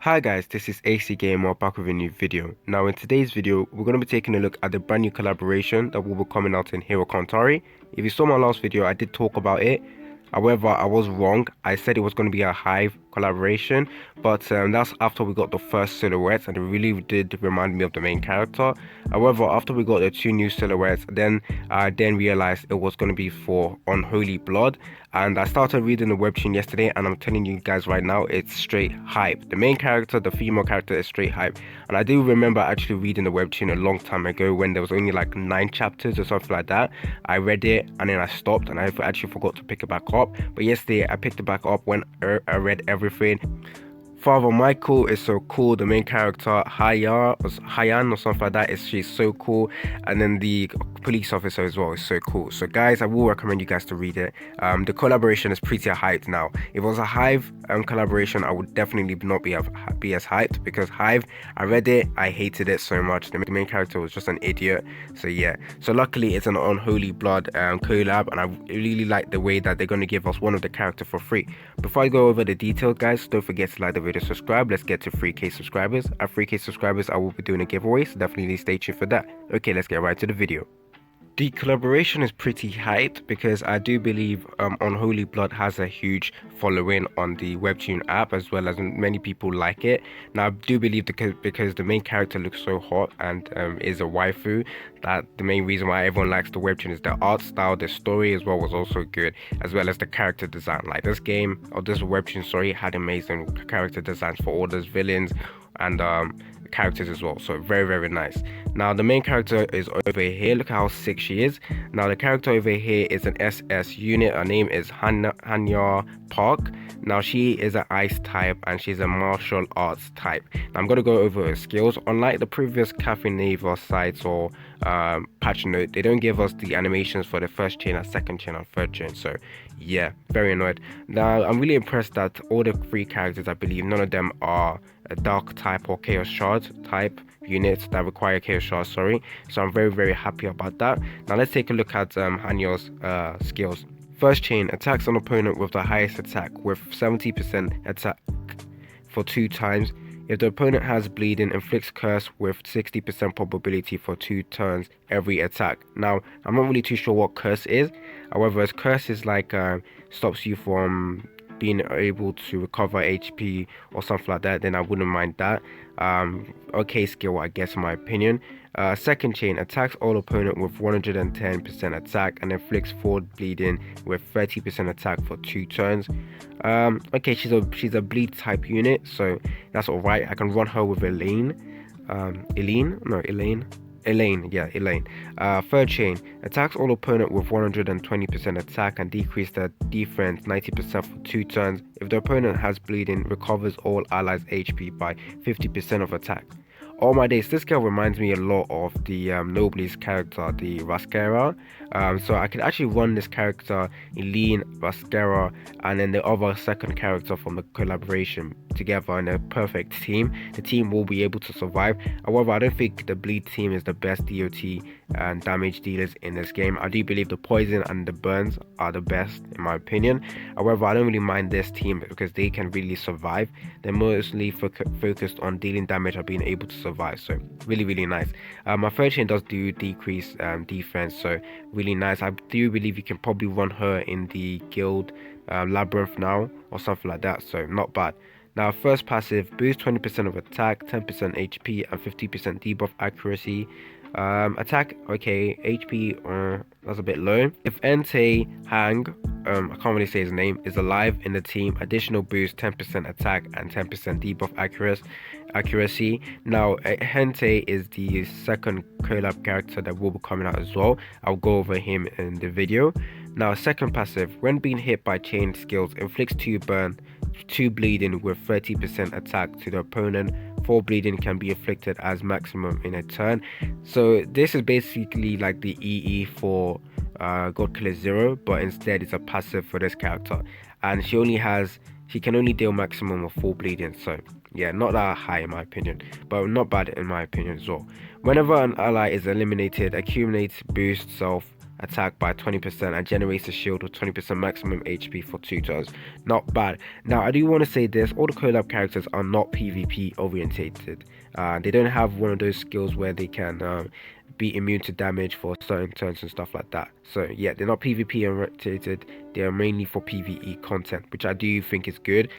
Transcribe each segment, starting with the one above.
Hi guys, this is AC Gamer back with a new video. Now in today's video, we're going to be taking a look at the brand new collaboration that will be coming out in Hero Cantare. If you saw my last video, I did talk about it. However, I was wrong. I said it was going to be a Hive collaboration, but that's after we got the first silhouettes, and it really did remind me of the main character. However, after we got the two new silhouettes, then I realized it was going to be for Unholy Blood, and I started reading the webtoon yesterday, and I'm telling you guys right now, it's straight hype. The main character, the female character, is straight hype, and I do remember actually reading the webtoon a long time ago when there was only like 9 chapters or something like that. I read it and then I stopped, and I actually forgot to pick it back up. But yesterday I picked it back up when I read everything. Father Michael is so cool. The main character Hayan or something like that she's so cool, and then the police officer as well is so cool. So guys, I will recommend you guys to read it. The collaboration is pretty hyped now. If it was a Hive collaboration, I would definitely not be as hyped, because Hive, I read it, I hated it so much. The main character was just an idiot. So yeah, so luckily it's an Unholy Blood collab, and I really like the way that they're going to give us one of the characters for free. Before I go over the details, guys, don't forget to like the video, subscribe. Let's get to 3k subscribers. At 3k subscribers, I will be doing a giveaway, so definitely stay tuned for that. Okay, let's get right to the video. The collaboration is pretty hyped because I do believe Unholy Blood has a huge following on the webtoon app, as well as many people like it. Now I do believe because the main character looks so hot and is a waifu, that the main reason why everyone likes the webtoon is the art style. The story as well was also good, as well as the character design. Like this game, or this webtoon story, had amazing character designs for all those villains and characters as well, so very nice. Now the main character is over here. Look how sick she is. Now the character over here is an SS unit. Her name is Hanya Park. Now she is an ice type and she's a martial arts type. Now I'm going to go over her skills. Unlike the previous Cafe Neva sites or patch note, they don't give us the animations for the first chain and second chain and third chain, so yeah, very annoyed. Now I'm really impressed that all the 3 characters, I believe none of them are a dark type or chaos shard type units that require chaos shard, sorry. So I'm very happy about that. Now let's take a look at Hanyo's skills. First chain, attacks an opponent with the highest attack with 70% attack for 2 times. If the opponent has bleeding, inflicts curse with 60% probability for 2 turns every attack. Now I'm not really too sure what curse is. However, as curse is like stops you from being able to recover HP or something like that, then I wouldn't mind that. Okay skill, I guess, in my opinion. Second chain, attacks all opponent with 110% attack and inflicts 4 bleeding with 30% attack for 2 turns. Okay, she's a bleed type unit, so that's alright. I can run her with Elaine. Elaine. Third chain, attacks all opponent with 120% attack and decrease their defense 90% for 2 turns. If the opponent has bleeding, recovers all allies HP by 50% of attack. Oh my days, this girl reminds me a lot of the Nobly's character, the Rascara. So I could actually run this character, Eileen, Rascara, and then the other second character from the collaboration together in a perfect team. The team will be able to survive. However, I don't think the bleed team is the best DOT and damage dealers in this game. I do believe the poison and the burns are the best in my opinion. However, I don't really mind this team because they can really survive. They're mostly focused on dealing damage and being able to survive, so really nice. My third chain does do decrease defense, so really nice. I do believe you can probably run her in the guild labyrinth now or something like that, so not bad. Now first passive, boost 20% of attack, 10% HP and 50% debuff accuracy. Attack, okay, HP, that's a bit low. If Entei Hang, I can't really say his name, is alive in the team, additional boost, 10% attack and 10% debuff accuracy. Now Entei is the second collab character that will be coming out as well. I'll go over him in the video. Now second passive, when being hit by chain skills, inflicts 2 burn, 2 bleeding with 30% attack to the opponent. 4 bleeding can be inflicted as maximum in a turn. So this is basically like the EE for God Killer Zero, but instead it's a passive for this character, and she can only deal maximum of 4 bleeding. So yeah, not that high in my opinion, but not bad in my opinion as well. Whenever an ally is eliminated, accumulates boost self attack by 20% and generates a shield with 20% maximum HP for 2 turns. Not bad. Now I do want to say this, all the collab characters are not PvP orientated. They don't have one of those skills where they can be immune to damage for certain turns and stuff like that. So yeah, they're not PvP orientated, they are mainly for PvE content, which I do think is good.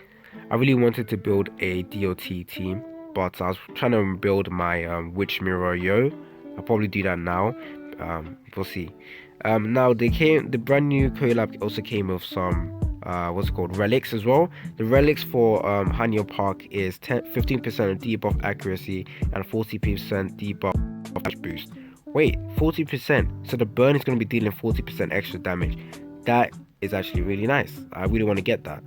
I really wanted to build a DOT team, but I was trying to build my Witch Mirror Yo. I'll probably do that now. We'll see. Now the brand new collab also came with some what's it called, relics as well. The relics for Hanyo Park is 15% of debuff accuracy and 40% debuff boost. Wait, 40%? So the burn is going to be dealing 40% extra damage. That is actually really nice. I really want to get that.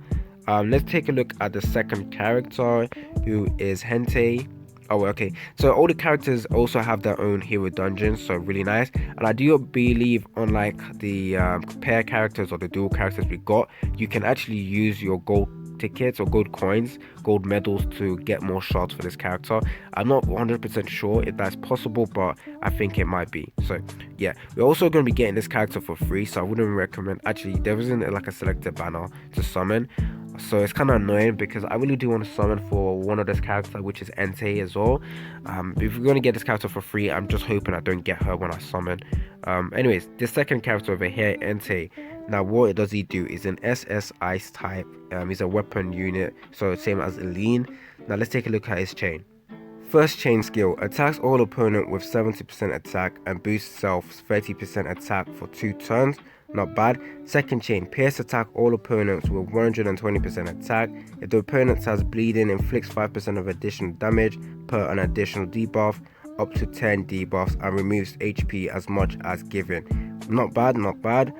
Let's take a look at the second character, who is Entei. Oh, okay. So all the characters also have their own hero dungeons, so really nice. And I do believe, unlike the pair characters or the dual characters we got, you can actually use your gold tickets or gold coins, gold medals to get more shots for this character. I'm not 100% sure if that's possible, but I think it might be. So yeah, we're also going to be getting this character for free, so I wouldn't recommend. Actually, there isn't like a selected banner to summon, so it's kind of annoying because I really do want to summon for one of this character, which is Entei as well. If we're going to get this character for free, I'm just hoping I don't get her when I summon. Anyways, this second character over here, Entei. Now what does he do? Is an SS Ice type. He's a weapon unit, so same as Eileen. Now let's take a look at his chain. First chain skill, attacks all opponent with 70% attack and boosts self 30% attack for 2 turns. Not bad. Second chain, pierce attack all opponents with 120% attack. If the opponent has bleeding, inflicts 5% of additional damage per an additional debuff, up to 10 debuffs, and removes HP as much as given. Not bad, not bad.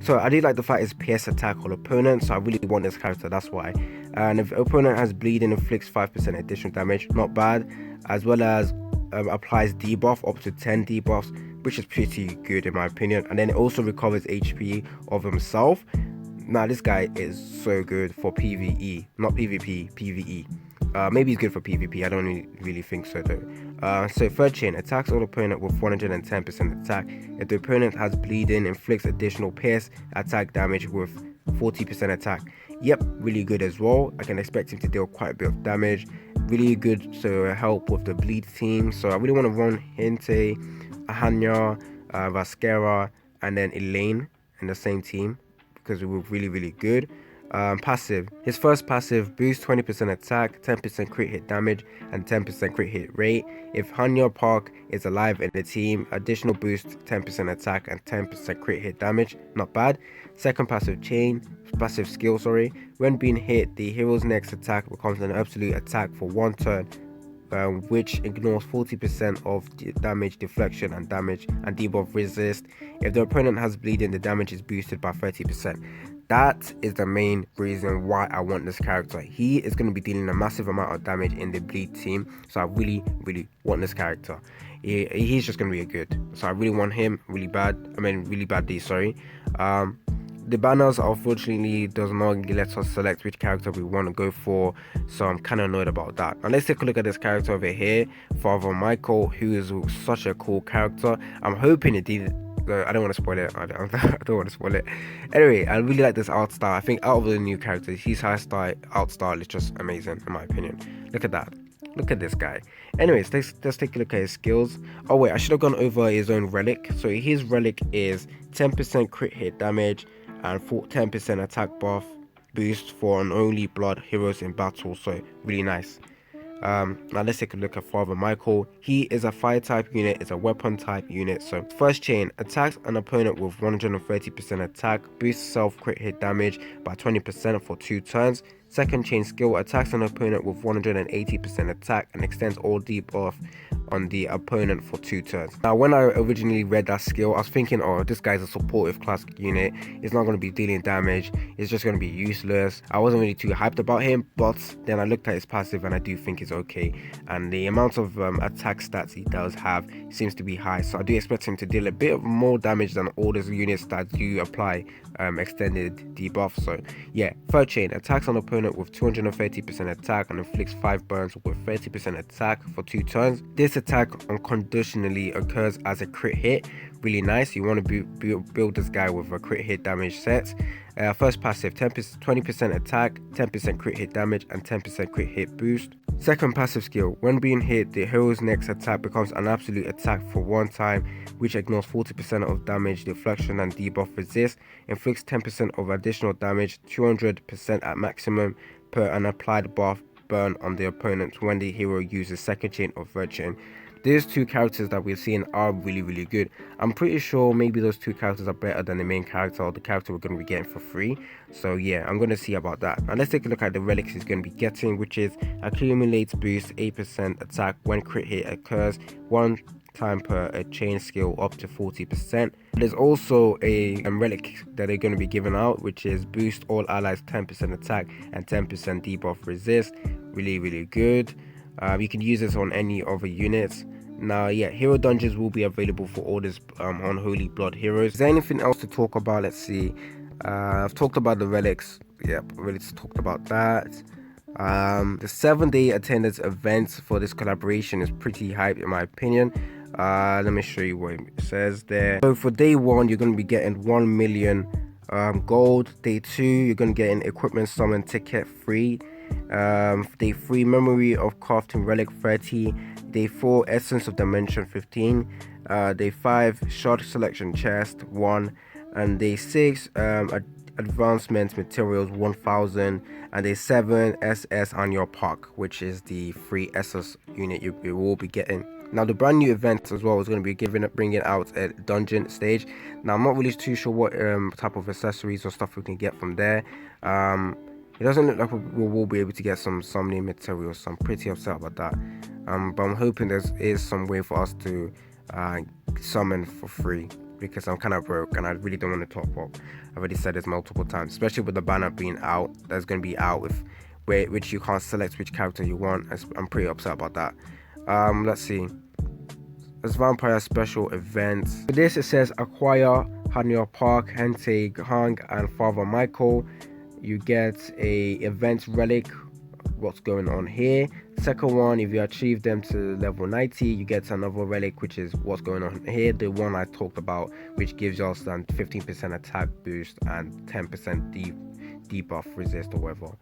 So I do like the fact it's pierce attack all opponents, so I really want this character, that's why. And if the opponent has bleeding, inflicts 5% additional damage, not bad. As well as applies debuff up to 10 debuffs, which is pretty good in my opinion. And then it also recovers HP of himself. Now this guy is so good for PvE, not PvP, PvE. Maybe he's good for PvP, I don't really think so though. So third chain, attacks all opponent with 110% attack. If the opponent has bleeding, inflicts additional pierce attack damage with 40% attack. Yep, really good as well. I can expect him to deal quite a bit of damage. Really good to help with the bleed team. So I really want to run Entei, Ahanya, Vasquera, and then Elaine in the same team because we were really good. Passive. His first passive boosts 20% attack, 10% crit hit damage, and 10% crit hit rate. If Hanyo Park is alive in the team, additional boost 10% attack and 10% crit hit damage. Not bad. Second passive skill, sorry. When being hit, the hero's next attack becomes an absolute attack for 1 turn, which ignores 40% of damage deflection and damage and debuff resist. If the opponent has bleeding, the damage is boosted by 30%. That is the main reason why I want this character. He is going to be dealing a massive amount of damage in the bleed team, so I really want this character. He's just going to be a good, so I really want him really badly, sorry. The banners unfortunately does not let us select which character we want to go for, so I'm kind of annoyed about that. Now let's take a look at this character over here, Father Michael, who is such a cool character. I'm hoping it did. I don't want to spoil it. I don't want to spoil it. Anyway, I really like this art style. I think out of the new characters, his art style is just amazing in my opinion. Look at that. Look at this guy. Anyways, let's take a look at his skills. Oh wait, I should have gone over his own relic. So his relic is 10% crit hit damage and 10% attack buff boost for Unholy blood heroes in battle. So really nice. Now let's take a look at Father Michael. He is a fire type unit, it's a weapon type unit. So first chain, attacks an opponent with 130% attack, boosts self crit hit damage by 20% for 2 turns. Second chain skill, attacks an opponent with 180% attack and extends all debuff on the opponent for 2 turns. Now when I originally read that skill, I was thinking, oh, this guy's a supportive class unit, he's not going to be dealing damage, he's just going to be useless. I wasn't really too hyped about him, but then I looked at his passive and I do think it's okay, and the amount of attack stats he does have seems to be high, so I do expect him to deal a bit more damage than all those units that do apply extended debuff. So yeah, third chain, attacks an opponent with 230% attack and inflicts 5 burns with 30% attack for 2 turns. This attack unconditionally occurs as a crit hit. Really nice. You want to build this guy with a crit hit damage set. First passive, 20% attack, 10% crit hit damage, and 10% crit hit boost. Second passive skill, when being hit, the hero's next attack becomes an absolute attack for one time, which ignores 40% of damage, deflection, and debuff resist, inflicts 10% of additional damage, 200% at maximum per an applied buff burn on the opponent when the hero uses second chain of virtue. These two characters that we're seeing are really good. I'm pretty sure maybe those two characters are better than the main character or the character we're going to be getting for free. So yeah, I'm going to see about that. Now let's take a look at the relics he's going to be getting, which is accumulates boost 8% attack when crit hit occurs one time per a chain skill up to 40%. There's also a relic that they're going to be giving out, which is boost all allies 10% attack and 10% debuff resist. Really good. You can use this on any other units. Now yeah, hero dungeons will be available for all these unholy blood heroes. Is there anything else to talk about? Let's see. I've talked about the relics. Yep, really talked about that. The 7-day attendance events for this collaboration is pretty hype in my opinion. Let me show you what it says there. So for day 1, you're going to be getting 1 million gold. Day 2, you're going to get an equipment summon ticket free. Day 3, memory of crafting relic 30. Day 4, essence of dimension 15. Day 5, shard selection chest 1. And day 6, advancement materials 1000. And day 7, SS on your park, which is the free SS unit you will be getting. Now the brand new event as well is going to be bringing out a dungeon stage. Now I'm not really too sure what type of accessories or stuff we can get from there. It doesn't look like we will be able to get some summoning materials, so I'm pretty upset about that. But I'm hoping there is some way for us to summon for free, because I'm kind of broke and I really don't want to top up. I've already said this multiple times, especially with the banner being out. That's going to be out with which you can't select which character you want. I'm pretty upset about that. Let's see. There's vampire special events. For this it says acquire Hanya Park, Entei, Hang, and Father Michael. You get a event relic. What's going on here? Second one, if you achieve them to level 90, you get another relic, which is what's going on here. The one I talked about, which gives us then 15% attack boost and 10% debuff resist or whatever.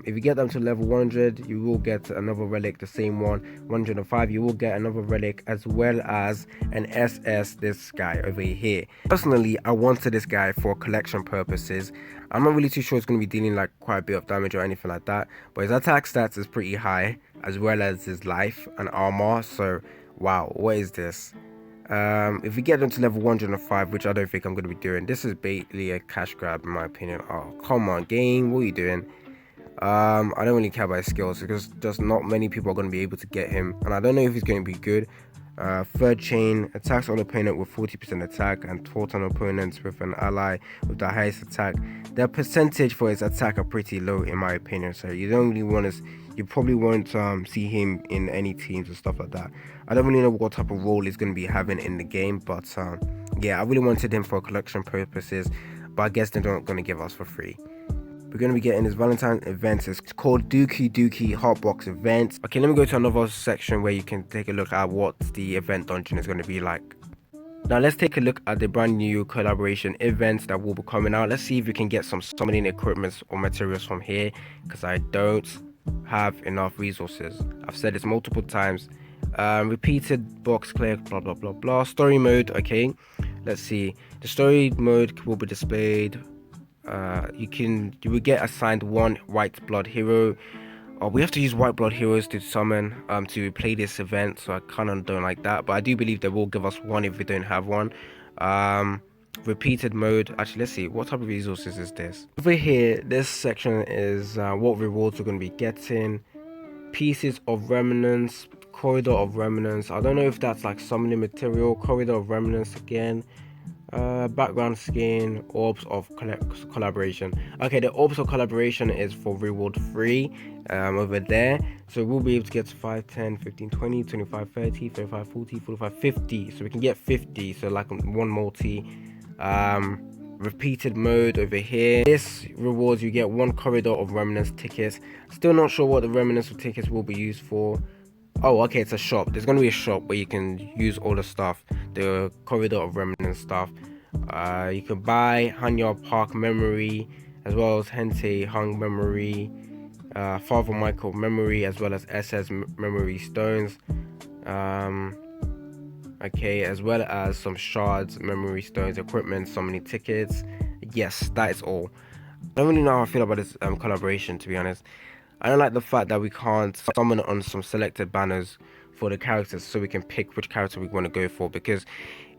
If you get them to level 100, you will get another relic, the same one. 105, you will get another relic, as well as an SS, this guy over here. Personally, I wanted this guy for collection purposes. I'm not really too sure it's going to be dealing like quite a bit of damage or anything like that, but his attack stats is pretty high, as well as his life and armor. So wow, what is this? If we get them to level 105, which I don't think I'm going to be doing, this is basically a cash grab in my opinion. Oh come on game, what are you doing? I don't really care about his skills, because just not many people are going to be able to get him, and I don't know if he's going to be good. Third chain, attacks on opponent with 40% attack and fought on opponents with an ally with the highest attack. The percentage for his attack are pretty low in my opinion, so you don't really want to, you probably won't see him in any teams or stuff like that. I don't really know what type of role he's going to be having in the game, but yeah, I really wanted him for collection purposes, but I guess they're not going to give us for free. We're going to be getting this Valentine event. It's called Dookie Hotbox event. Okay, let me go to another section where you can take a look at what the event dungeon is going to be like. Now let's take a look at the brand new collaboration events that will be coming out. Let's see if we can get some summoning equipment or materials from here, because I don't have enough resources. I've said this multiple times. Repeated box clear, blah blah blah blah. Story mode. Okay, let's see. The story mode will be displayed. You will get assigned one white blood hero. We have to use white blood heroes to summon to play this event, so I kind of don't like that, but I do believe they will give us one if we don't have one. Repeated mode. Actually, let's see, what type of resources is this? Over here, this section is what rewards we're going to be getting. Pieces of remnants, corridor of remnants. I don't know if that's like summoning material. Corridor of remnants again. Background skin, orbs of collaboration. Okay, the orbs of collaboration is for reward free over there, so we'll be able to get 5, 10, 15, 20, 25, 30, 35, 40, 45, 50. So we can get 50, so like one multi. Repeated mode over here. This rewards you get one corridor of remnants tickets. Still not sure what the remnants of tickets will be used for. Oh, okay, it's a shop. There's gonna be a shop where you can use all the stuff, the corridor of remnant stuff. You can buy Hanya Park memory, as well as Hente Hung memory, Father Michael memory, as well as SS memory stones. Um, okay, as well as some shards, memory stones, equipment, so many tickets. Yes, that is all. I don't really know how I feel about this collaboration, to be honest. I don't like the fact that we can't summon on some selected banners for the characters so we can pick which character we want to go for, because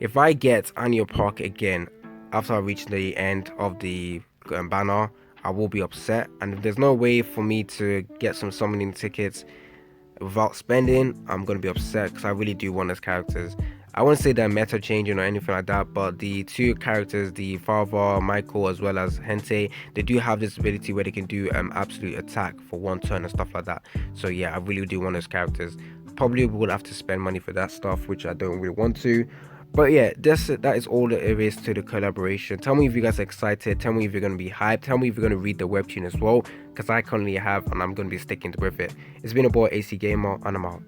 if I get Annual Park again after I reach the end of the banner, I will be upset, and if there's no way for me to get some summoning tickets without spending, I'm gonna be upset because I really do want those characters. I wouldn't say they're meta changing or anything like that, but the two characters, the father Michael as well as Hente, they do have this ability where they can do absolute attack for one turn and stuff like that. So yeah, I really do want those characters. Probably would have to spend money for that stuff, which I don't really want to. But yeah, that is all there is to the collaboration. Tell me if you guys are excited. Tell me if you're going to be hyped. Tell me if you're going to read the webtoon as well, because I currently have, and I'm going to be sticking with it. It's been a boy, AC Gamer, and I'm out.